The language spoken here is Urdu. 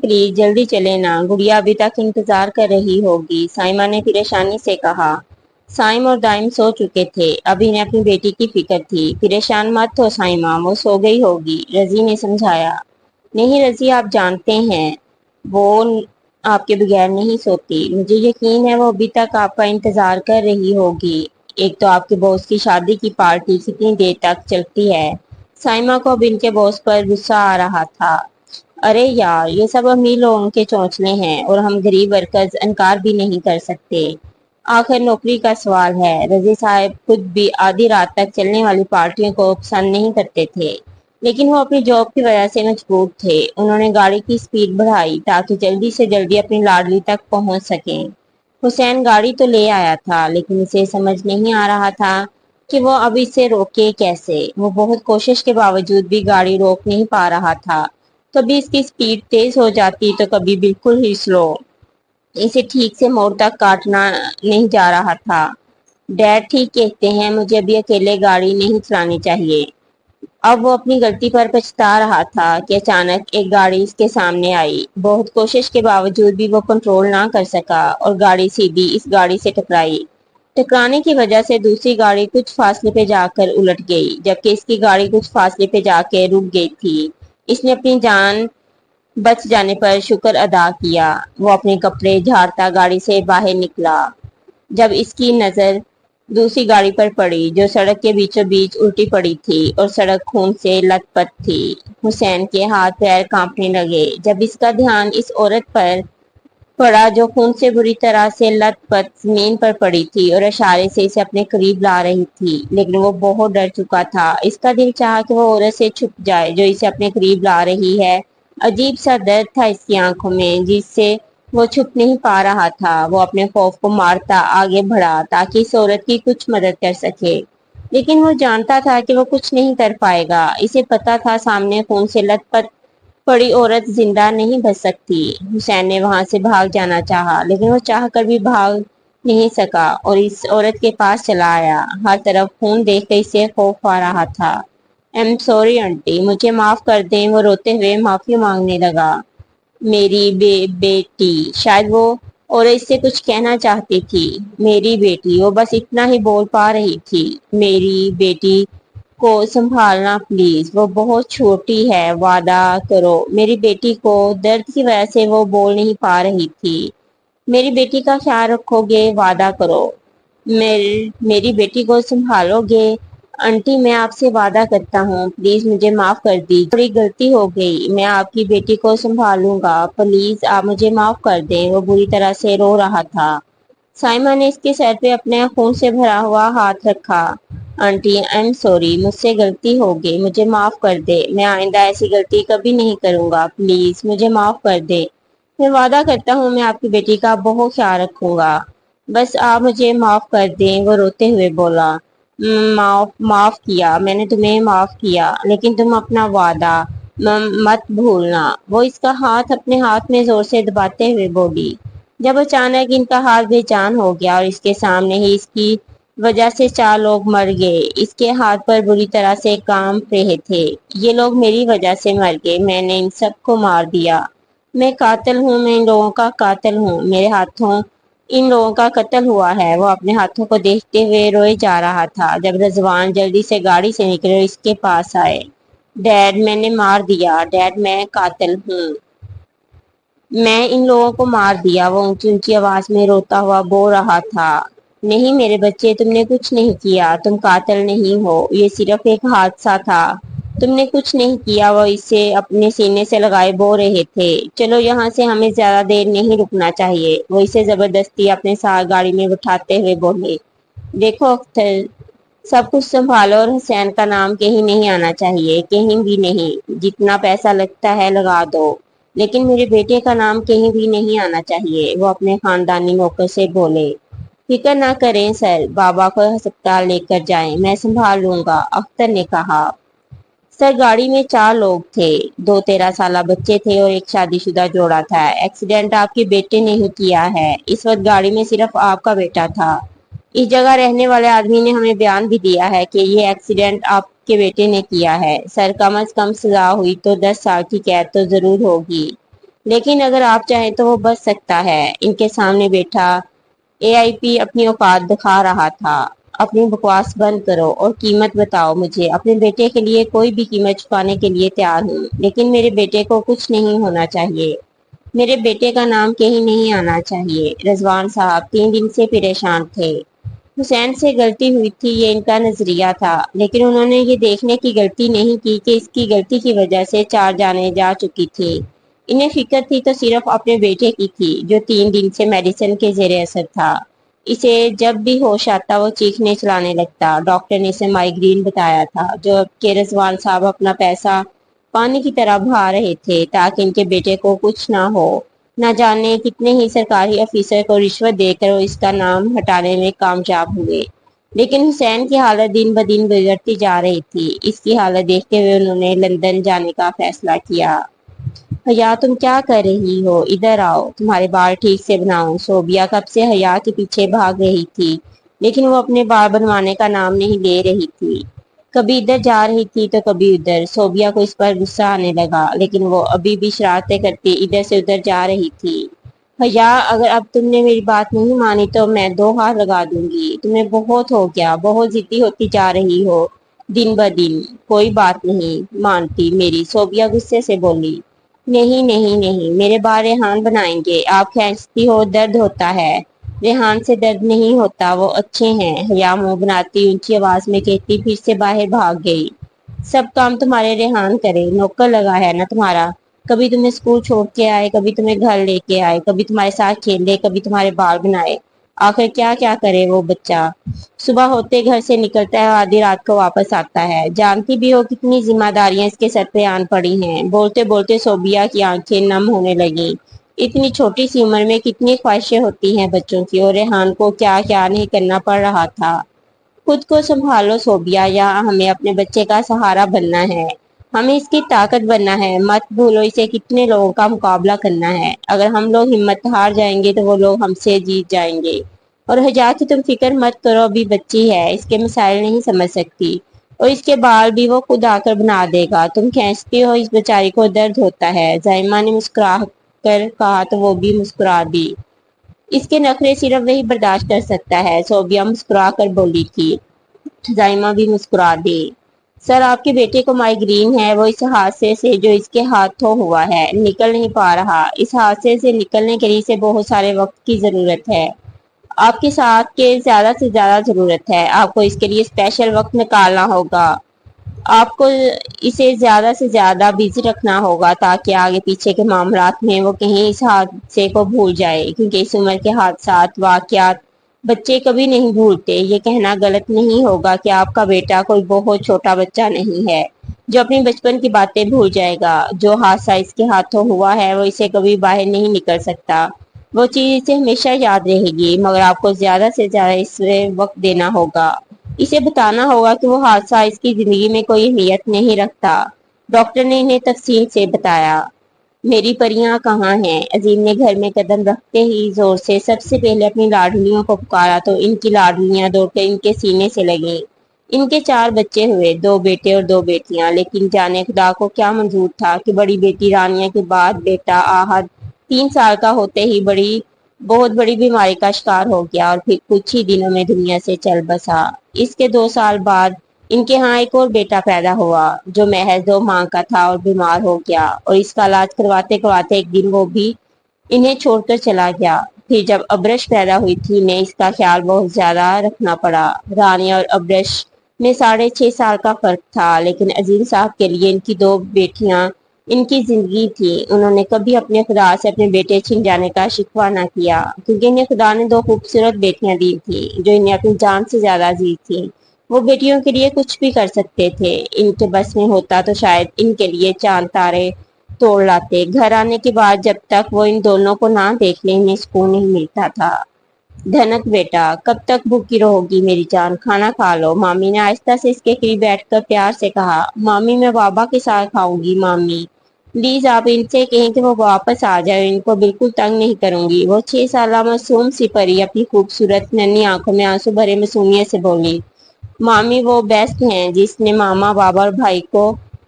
پلیز جلدی چلے نا، گڑیا ابھی تک انتظار کر رہی ہوگی، سائمہ نے پریشانی سے کہا۔ سائم اور دائم سو چکے تھے، اب انہیں اپنی بیٹی کی فکر تھی۔ پریشان مت ہو سائمہ، وہ سو گئی ہوگی، رضی نے سمجھایا۔ نہیں رضی، آپ جانتے ہیں وہ آپ کے بغیر نہیں سوتی، مجھے یقین ہے وہ ابھی تک آپ کا انتظار کر رہی ہوگی۔ ایک تو آپ کے باس کی شادی کی پارٹی کتنی دیر تک چلتی ہے۔ سائمہ کو اب ان کے باس پر غصہ آ رہا تھا۔ ارے یار، یہ سب امیر لوگوں کے چونچلے ہیں اور ہم غریب ورکرز انکار بھی نہیں کر سکتے۔ آخر نوکری کا سوال ہے۔ رضی صاحب خود بھی آدھی رات تک چلنے والی پارٹیوں کو پسند نہیں کرتے تھے، لیکن وہ اپنی جاب کی وجہ سے مجبور تھے۔ انہوں نے گاڑی کی سپیڈ بڑھائی تاکہ جلدی سے جلدی اپنی لاڈلی تک پہنچ سکیں۔ حسین گاڑی تو لے آیا تھا، لیکن اسے سمجھ نہیں آ رہا تھا کہ وہ اب اسے روکے کیسے۔ وہ بہت کوشش کے باوجود بھی گاڑی روک نہیں پا رہا تھا۔ کبھی اس کی سپیڈ تیز ہو جاتی تو کبھی بالکل ہی سلو۔ اسے ٹھیک سے موڑ تک کاٹنا نہیں جا رہا تھا۔ ڈیڈ ٹھیک کہتے ہیں، مجھے ابھی اکیلے گاڑی نہیں چلانی چاہیے۔ اب وہ اپنی غلطی پر پچھتا رہا تھا کہ اچانک ایک گاڑی اس کے سامنے آئی۔ بہت کوشش کے باوجود بھی وہ کنٹرول نہ کر سکا اور گاڑی سیدھی اس گاڑی سے ٹکرائی۔ ٹکرانے کی وجہ سے دوسری گاڑی کچھ فاصلے پہ جا کر الٹ گئی، جبکہ اس کی گاڑی کچھ فاصلے پہ جا کے رک گئی تھی۔ اس نے اپنی جان بچ جانے پر شکر ادا کیا۔ وہ اپنے کپڑے جھاڑتا گاڑی سے باہر نکلا، جب اس کی نظر دوسری گاڑی پر پڑی جو سڑک کے بیچوں بیچ الٹی پڑی تھی اور سڑک خون سے لت پت تھی۔ حسین کے ہاتھ پیر کانپنے لگے جب اس کا دھیان اس عورت پر پڑا جو خون سے بری طرح سے لت پت زمین پر پڑی تھی اور اشارے سے اسے اپنے قریب لا رہی تھی، لیکن وہ بہت ڈر چکا تھا۔ اس کا دل چاہا کہ وہ عورت سے چھپ جائے جو اسے اپنے قریب لا رہی ہے۔ عجیب سا درد تھا اس کی آنکھوں میں جس سے وہ چھپ نہیں پا رہا تھا۔ وہ اپنے خوف کو مارتا آگے بڑھا تاکہ اس عورت کی کچھ مدد کر سکے، لیکن وہ جانتا تھا کہ وہ کچھ نہیں کر پائے گا۔ اسے پتا تھا سامنے خون سے لت پت پڑی عورت زندہ نہیں بچ سکتی۔ حسین نے وہاں سے بھاگ جانا چاہا، لیکن وہ چاہ کر بھی بھاگ نہیں سکا اور اس عورت کے پاس چلا آیا۔ ہر طرف خون دیکھ کر اسے خوف آ رہا تھا۔ ایم سوری آنٹی، مجھے معاف کر دیں، وہ روتے ہوئے معافی مانگنے لگا۔ میری بیٹی، شاید وہ اور اس سے کچھ کہنا چاہتی تھی۔ میری بیٹی، وہ بس اتنا ہی بول پا رہی تھی۔ میری بیٹی کو سنبھالنا پلیز، وہ بہت چھوٹی ہے، وعدہ کرو۔ میری بیٹی کو درد کی وجہ سے وہ بول نہیں پا رہی تھی۔ میری بیٹی کا خیال رکھو گے، وعدہ کرو۔ میری بیٹی کو سنبھالو گے؟ آنٹی میں آپ سے وعدہ کرتا ہوں، پلیز مجھے معاف کر دیجیے، بڑی غلطی ہو گئی، میں آپ کی بیٹی کو سنبھالوں گا، پلیز آپ مجھے معاف کر دیں۔ وہ بری طرح سے رو رہا تھا۔ سائمہ نے اس کے سر پہ اپنے خون سے بھرا ہوا ہاتھ رکھا۔ آنٹی آئی سوری، مجھ سے غلطی ہو گئی، مجھے معاف کر دے، میں آئندہ ایسی غلطی کبھی نہیں کروں گا، پلیز مجھے معاف کر دے۔ میں وعدہ کرتا ہوں میں آپ کی بیٹی کا بہت خیال رکھوں گا، بس آپ مجھے معاف کر دیں، وہ روتے ہوئے بولا۔ معاف کیا، میں نے تمہیں معاف کیا، لیکن تم اپنا وعدہ مت بھولنا۔ وہ اس کا ہاتھ اپنے ہاتھ میں زور سے دباتے ہوئے بولی۔ جب اچانک ان کا ہاتھ بے جان ہو گیا اور اس کے سامنے ہی اس کی وجہ سے 4 لوگ مر گئے۔ اس کے ہاتھ پر بری طرح سے کانپ رہے تھے۔ یہ لوگ میری وجہ سے مر گئے، میں نے ان سب کو مار دیا، میں قاتل ہوں، میں ان لوگوں کا قاتل ہوں، میرے ہاتھوں ان لوگوں کا قتل ہوا ہے۔ وہ اپنے ہاتھوں کو دیکھتے ہوئے روئے جا رہا تھا جب رضوان جلدی سے گاڑی سے نکلے اور اس کے پاس آئے۔ ڈیڈ، میں نے مار دیا، ڈیڈ میں قاتل ہوں، میں ان لوگوں کو مار دیا، وہ اونچی اونچی آواز میں روتا ہوا بول رہا تھا۔ نہیں میرے بچے، تم نے کچھ نہیں کیا، تم قاتل نہیں ہو، یہ صرف ایک حادثہ تھا، تم نے کچھ نہیں کیا، وہ اسے اپنے سینے سے لگائے بول رہے تھے۔ چلو یہاں سے، ہمیں زیادہ دیر نہیں رکنا چاہیے، وہ اسے زبردستی اپنے ساتھ گاڑی میں بٹھاتے ہوئے بولے۔ دیکھو اختر، سب کچھ سنبھالو اور حسین کا نام کہیں نہیں آنا چاہیے، کہیں بھی نہیں، جتنا پیسہ لگتا ہے لگا دو، لیکن میرے بیٹے کا نام کہیں بھی نہیں آنا چاہیے، وہ اپنے خاندانی نوکر سے بولے۔ فکر نہ کریں سر، بابا کو ہسپتال لے کر جائیں، میں سنبھال لوں گا، اختر نے کہا۔ سر گاڑی میں 4 لوگ تھے، 2 13 سالہ بچے تھے اور ایک شادی شدہ جوڑا تھا۔ ایکسیڈنٹ آپ کے بیٹے نے ہی کیا ہے، اس وقت گاڑی میں صرف آپ کا بیٹا تھا۔ اس جگہ رہنے والے آدمی نے ہمیں بیان بھی دیا ہے کہ یہ ایکسیڈنٹ آپ کے بیٹے نے کیا ہے۔ سر کم از کم سزا ہوئی تو 10 سال کی قید تو ضرور ہوگی، لیکن اگر آپ چاہیں تو وہ بچ سکتا ہے۔ ان کے سامنے بیٹھا AIP اپنی اوقات دکھا رہا تھا۔ اپنی بکواس بند کرو اور قیمت بتاؤ مجھے۔ اپنے بیٹے کے لیے کوئی بھی قیمت چکانے کے لیے تیار ہوں، لیکن میرے بیٹے کو کچھ نہیں ہونا چاہیے۔ میرے بیٹے کا نام کہیں نہیں آنا چاہیے۔ رضوان صاحب 3 دن سے پریشان تھے۔ حسین سے غلطی ہوئی تھی، یہ ان کا نظریہ تھا، لیکن انہوں نے یہ دیکھنے کی غلطی نہیں کی کہ اس کی غلطی کی وجہ سے 4 جانیں جا چکی تھی۔ انہیں فکر تھی تو صرف اپنے بیٹے کی تھی، جو 3 دن سے میڈیسن کے زیر اثر تھا۔ اسے جب بھی ہوش آتا وہ چیخنے چلانے لگتا۔ ڈاکٹر نے اسے مائیگرین بتایا تھا، جو کہ رضوان صاحب اپنا پیسہ پانی کی طرح بہا رہے تھے تاکہ ان کے بیٹے کو کچھ نہ ہو۔ نہ جانے کتنے ہی سرکاری افیسر کو رشوت دے کر وہ اس کا نام ہٹانے میں کامیاب ہوئے، لیکن حسین کی حالت دن بدن بگڑتی جا رہی تھی۔ اس کی حالت دیکھتے ہوئے انہوں نے لندن جانے کا فیصلہ کیا۔ حیا تم کیا کر رہی ہو؟ ادھر آؤ، تمہارے بال ٹھیک سے بناؤں۔ صوبیہ کب سے حیا کے پیچھے بھاگ رہی تھی، لیکن وہ اپنے بال بنوانے کا نام نہیں لے رہی تھی۔ کبھی ادھر جا رہی تھی تو کبھی ادھر۔ صوبیہ کو اس پر غصہ آنے لگا، لیکن وہ ابھی بھی شرارتیں کرتی ادھر سے ادھر جا رہی تھی۔ حیا اگر اب تم نے میری بات نہیں مانی تو میں 2 ہاتھ لگا دوں گی۔ تمہیں بہت ہو گیا، بہت ضدی ہوتی جا رہی ہو دن بدن۔ کوئی بات نہیں مانتی میری، صوبیہ غصے سے بولی۔ نہیں نہیں نہیں، میرے بال ریحان بنائیں گے۔ آپ کھینچتی ہو، درد ہوتا ہے۔ ریحان سے درد نہیں ہوتا، وہ اچھے ہیں۔ حیا منہ بناتی اونچی آواز میں کہتی پھر سے باہر بھاگ گئی۔ سب کام تمہارے ریحان کرے، نوکر لگا ہے نا تمہارا۔ کبھی تمہیں اسکول چھوڑ کے آئے، کبھی تمہیں گھر لے کے آئے، کبھی تمہارے ساتھ کھیلے، کبھی تمہارے بال بنائے۔ آخر کیا کیا کرے وہ بچہ؟ صبح ہوتے گھر سے نکلتا ہے اور آدھی رات کو واپس آتا ہے۔ جانتی بھی ہو کتنی ذمہ داریاں اس کے سر پہ آن پڑی ہیں۔ بولتے بولتے صوبیہ کی آنکھیں نم ہونے لگیں۔ اتنی چھوٹی سی عمر میں کتنی خواہشیں ہوتی ہیں بچوں کی، اور ریحان کو کیا کیا نہیں کرنا پڑ رہا تھا۔ خود کو سنبھالو صوبیہ، یا ہمیں اپنے بچے کا سہارا بننا ہے، ہمیں اس کی طاقت بننا ہے۔ مت بھولو اسے کتنے لوگوں کا مقابلہ کرنا ہے۔ اگر ہم لوگ ہمت ہار جائیں گے تو وہ لوگ ہم سے جیت جائیں گے۔ اور حجا کی تم فکر مت کرو، ابھی بچی ہے، اس کے مسائل نہیں سمجھ سکتی، اور اس کے بال بھی وہ خود آ کر بنا دے گا۔ تم کھینچتی ہو، اس بیچاری کو درد ہوتا ہے۔ زائمہ نے مسکرا کر کہا تو وہ بھی مسکرا دی۔ اس کے نخرے صرف وہی برداشت کر سکتا ہے، صوبیہ مسکرا کر بولی تھی۔ زائمہ بھی مسکرا دی۔ سر آپ کے بیٹے کو مائیگرین ہے، وہ اس حادثے سے جو اس کے ہاتھوں ہوا ہے نکل نہیں پا رہا۔ اس حادثے سے نکلنے کے لیے اسے بہت سارے وقت کی ضرورت ہے، آپ کے ساتھ کے زیادہ سے زیادہ ضرورت ہے۔ آپ کو اس کے لیے اسپیشل وقت نکالنا ہوگا۔ آپ کو اسے زیادہ سے زیادہ بزی رکھنا ہوگا تاکہ آگے پیچھے کے معاملات میں وہ کہیں اس حادثے کو بھول جائے، کیونکہ اس عمر کے حادثات واقعات بچے کبھی نہیں بھولتے۔ یہ کہنا غلط نہیں ہوگا کہ آپ کا بیٹا کوئی بہت چھوٹا بچہ نہیں ہے جو اپنی بچپن کی باتیں بھول جائے گا۔ جو حادثہ اس کے ہاتھوں ہوا ہے وہ اسے کبھی باہر نہیں نکل سکتا، وہ چیز اسے ہمیشہ یاد رہے گی، مگر آپ کو زیادہ سے زیادہ اس سے وقت دینا ہوگا۔ اسے بتانا ہوگا کہ وہ حادثہ اس کی زندگی میں کوئی اہمیت نہیں رکھتا۔ ڈاکٹر نے انہیں تفصیل سے بتایا۔ میری پریاں کہاں ہیں؟ عظیم نے گھر میں قدم رکھتے ہی زور سے سب سے پہلے اپنی لاڈلیوں کو پکارا تو ان کی لاڈلیاں دوڑ کر ان کے سینے سے لگیں۔ ان کے 4 بچے ہوئے، 2 بیٹے اور 2 بیٹیاں، لیکن جانے خدا کو کیا منظور تھا کہ بڑی بیٹی رانیہ کے بعد بیٹا آہد 3 سال کا ہوتے ہی بہت بڑی بیماری کا شکار ہو گیا اور پھر کچھ ہی دنوں میں دنیا سے چل بسا۔ اس کے 2 سال بعد ان کے ہاں ایک اور بیٹا پیدا ہوا جو محض 2 ماہ کا تھا اور بیمار ہو گیا، اور اس کا علاج کرواتے کرواتے ایک دن وہ بھی انہیں چھوڑ کر چلا گیا۔ پھر جب ابرش پیدا ہوئی تھی انہیں اس کا خیال بہت زیادہ رکھنا پڑا۔ رانیہ اور ابرش میں 6.5 سال کا فرق تھا، لیکن عظیم صاحب کے لیے ان کی 2 بیٹیاں ان کی زندگی تھی۔ انہوں نے کبھی اپنے خدا سے اپنے بیٹے چھن جانے کا شکوہ نہ کیا، کیونکہ انہیں خدا نے 2 خوبصورت بیٹیاں دی تھیں جو انہیں اپنی جان سے زیادہ عزیز تھیں۔ وہ بیٹیوں کے لیے کچھ بھی کر سکتے تھے، ان کے بس میں ہوتا تو شاید ان کے لیے چاند تارے توڑ لاتے۔ گھر آنے کے بعد جب تک وہ ان دونوں کو نہ دیکھ لیں انہیں سکون نہیں ملتا تھا۔ دھنک بیٹا، کب تک بھوکی رہو گی میری جان؟ کھانا کھا لو، مامی نے آہستہ سے اس کے قریب بیٹھ کر پیار سے کہا۔ مامی میں بابا کے ساتھ کھاؤں گی مامی، پلیز آپ ان سے کہیں کہ وہ واپس آ جائے، ان کو بالکل تنگ نہیں کروں گی۔ وہ 6 سالہ معصوم سی پری اپنی خوبصورت ننھی آنکھوں میں آنسو بھرے معصومیت سے بولی۔ مامی وہ بیسٹ ہیں جس نے ماما، بابا اور بھائی کو